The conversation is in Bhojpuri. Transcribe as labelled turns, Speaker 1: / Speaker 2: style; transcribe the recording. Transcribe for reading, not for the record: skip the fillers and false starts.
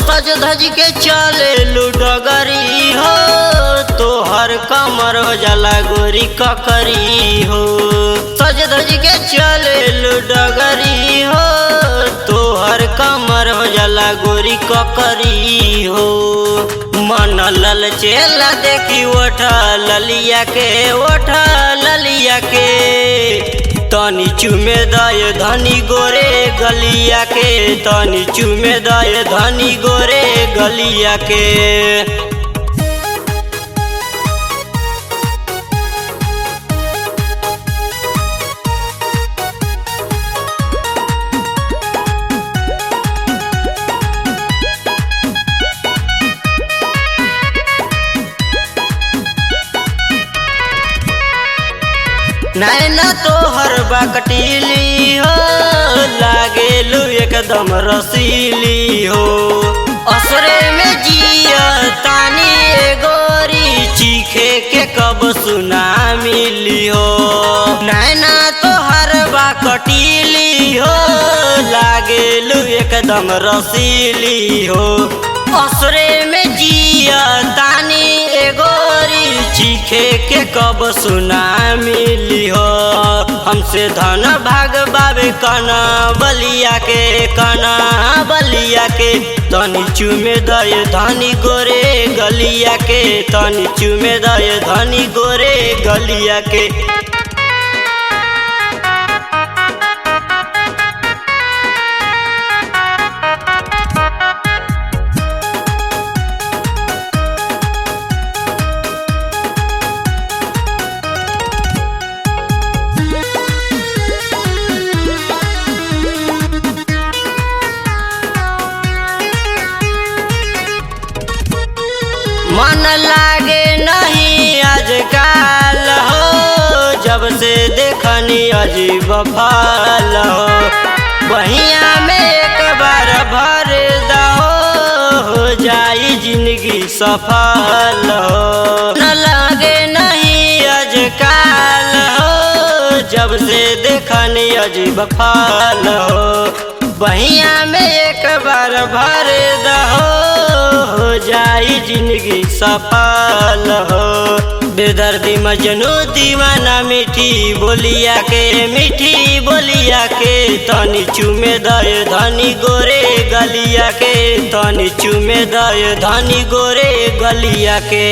Speaker 1: सज धज के चले लुडगरी हो, तोहर कमर हो जाला गोरी ककरी हो। सज धज के चले लुडगरी हो, तोहर कमर हो जाला गोरी ककरी हो। मन लल चेला देखी ओठा ललिया के तनी चुमे दय धनी गोरे गलिया के, तनी चुमे दय धनी गोरे गलिया के। नैना तोहर बकटीली हो, लागेलू एकदम रसीली हो। असरे में जिया तानी गोरी, चीखे के कब सुना मिली हो। नैना तोहर बकटीली हो, लागेलू एकदम रसीली हो। असरे में जिया तानी गोरी, चीखे के कब सुना मिली हो। हमसे धन भाग बाबे कना बलिया के तनी चुमे दय धनी गोरे गलिया के, तनी चुमे दय धनी गोरे गलिया के। मन लागे नहीं आजकल हो, जब से देखनी अजीब फल हो। बहिया में एक बार भर दो, हो जाई जिंदगी सफल हो। न लागे नहीं आजकल हो, जब से देखनी अजीब फल हो। बहिया में एक बार भर दो, हो जाई जिंदगी सफल हो। बेदर्दी मजनू दीवाना मीठी बोलिया के तनी चुमे दय धनी गोरे गलिया के, तनी चुमे दय धनी गोरे गलिया के।